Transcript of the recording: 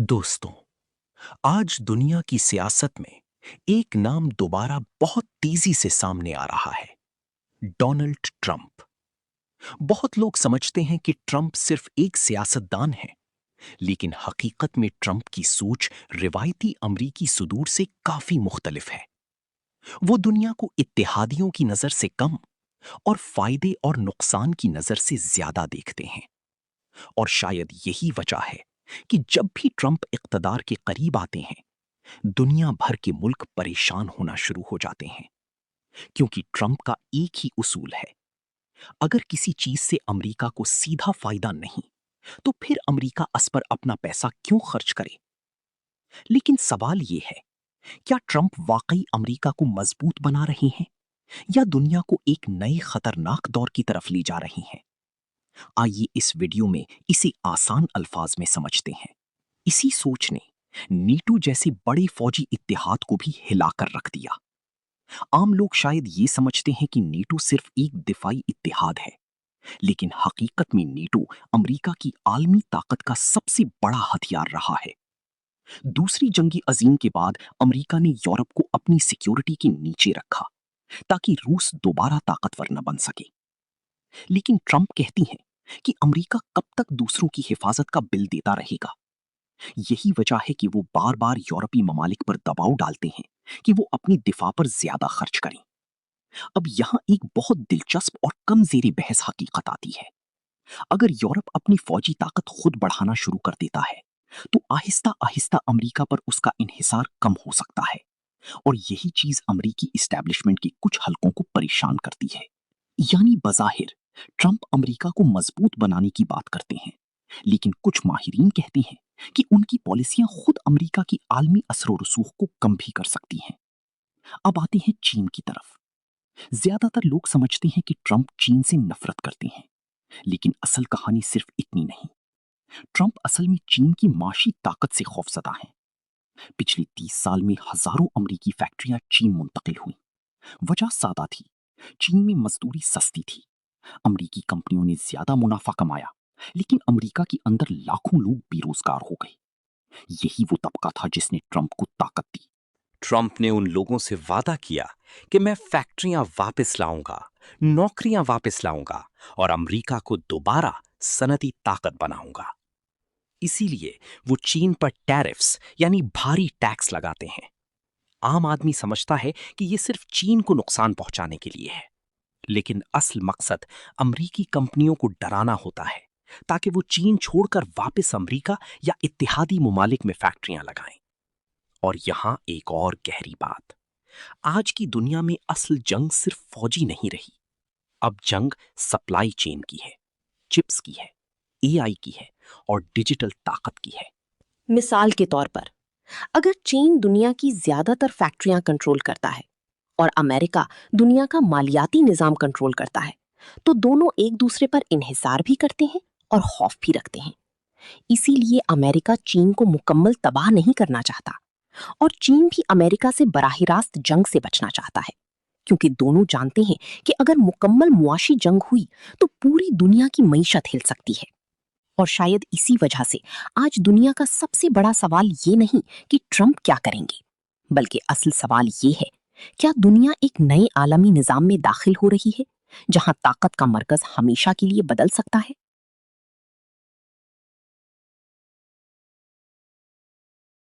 दोस्तों, आज दुनिया की सियासत में एक नाम दोबारा बहुत तेजी से सामने आ रहा है। Donald Trump. बहुत लोग समझते हैं कि ट्रंप सिर्फ एक सियासतदान है, लेकिन हकीकत में ट्रंप की सोच रिवायती अमरीकी सुदूर से काफी मुख्तलिफ है। वो दुनिया को इत्तेहादियों की नजर से कम और फायदे और नुकसान की नजर से ज्यादा देखते हैं। और शायद यही वजह है कि जब भी ट्रंप इख्तदार के करीब आते हैं, दुनिया भर के मुल्क परेशान होना शुरू हो जाते हैं। क्योंकि ट्रंप का एक ही उसूल है, अगर किसी चीज से अमेरिका को सीधा फायदा नहीं, तो फिर अमेरिका अस पर अपना पैसा क्यों खर्च करे। लेकिन सवाल यह है, क्या ट्रंप वाकई अमेरिका को मजबूत बना रहे हैं या दुनिया को एक नए खतरनाक दौर की तरफ ले जा रहे हैं। आइए इस वीडियो में इसे आसान अल्फाज में समझते हैं। इसी सोच ने नीटो जैसे बड़े फौजी इत्तेहाद को भी हिलाकर रख दिया। आम लोग शायद ये समझते हैं कि नीटो सिर्फ एक दिफाई इत्तेहाद है, लेकिन हकीकत में नीटो अमेरिका की आलमी ताकत का सबसे बड़ा हथियार रहा है। दूसरी जंगी अजीम के बाद अमेरिका ने यूरोप को अपनी सिक्योरिटी के नीचे रखा, ताकि रूस दोबारा ताकतवर न बन सके। लेकिन ट्रंप कहती हैं कि अमेरिका कब तक दूसरों की हिफाजत का बिल देता रहेगा। यही वजह है कि वो बार बार यूरोपीय ममालिक पर दबाव डालते हैं कि वो अपनी दिफा पर ज्यादा खर्च करें। अब यहाँ एक बहुत दिलचस्प और कमजेरी बहस हकीकत आती है। अगर यूरोप अपनी फौजी ताकत खुद बढ़ाना शुरू कर देता है, तो आहिस्ता आहिस्ता अमेरिका पर उसका इन्हिसार कम हो सकता है। और यही चीज अमेरिकी इस्टेब्लिशमेंट के कुछ हलकों को परेशान करती है। यानी बज़ाहिर ट्रंप अमेरिका को मजबूत बनाने की बात करते हैं, लेकिन कुछ माहिरीन कहते हैं कि उनकी पॉलिसियां खुद अमेरिका की आलमी असर रसूख को कम भी कर सकती हैं। अब आते हैं चीन की तरफ। ज्यादातर लोग समझते हैं कि ट्रंप चीन से नफरत करते हैं, लेकिन असल कहानी सिर्फ इतनी नहीं। ट्रंप असल में चीन की माशी ताकत से खौफजदा हैं। पिछले 30 साल में हजारों अमेरिकी फैक्ट्रियां चीन मुंतकिल हुई। वजह सादा थी, चीन में मजदूरी सस्ती थी। अमेरिकी कंपनियों ने ज्यादा मुनाफा कमाया, लेकिन अमेरिका के अंदर लाखों लोग बेरोजगार हो गए। यही वो तबका था जिसने ट्रंप को ताकत दी। ट्रंप ने उन लोगों से वादा किया कि मैं फैक्ट्रियां वापस लाऊंगा, नौकरियां वापस लाऊंगा और अमेरिका को दोबारा सनती ताकत बनाऊंगा। इसीलिए वो चीन पर टैरिफ्स यानी भारी टैक्स लगाते हैं। आम आदमी समझता है कि ये सिर्फ चीन को नुकसान पहुंचाने के लिए है, लेकिन असल मकसद अमेरिकी कंपनियों को डराना होता है, ताकि वो चीन छोड़कर वापस अमेरिका या इत्तेहादी ममालिक में फैक्ट्रियां लगाएं। और यहां एक और गहरी बात, आज की दुनिया में असल जंग सिर्फ फौजी नहीं रही। अब जंग सप्लाई चेन की है, चिप्स की है, एआई की है और डिजिटल ताकत की है। मिसाल के तौर पर, अगर चीन दुनिया की ज्यादातर फैक्ट्रियां कंट्रोल करता है और अमेरिका दुनिया का मालियाती निजाम कंट्रोल करता है, तो दोनों एक दूसरे पर इन्हिसार भी करते हैं और खौफ भी रखते हैं। इसीलिए अमेरिका चीन को मुकम्मल तबाह नहीं करना चाहता और चीन भी अमेरिका से बराह रास्त जंग से बचना चाहता है, क्योंकि दोनों जानते हैं कि अगर मुकम्मल मुआशी जंग हुई तो पूरी दुनिया की मईशत हिल सकती है। और शायद इसी वजह से आज दुनिया का सबसे बड़ा सवाल ये नहीं कि ट्रंप क्या करेंगे, बल्कि असल सवाल ये है, क्या दुनिया एक नए आलमी निजाम में दाखिल हो रही है, जहां ताकत का मरकज हमेशा के लिए बदल सकता है।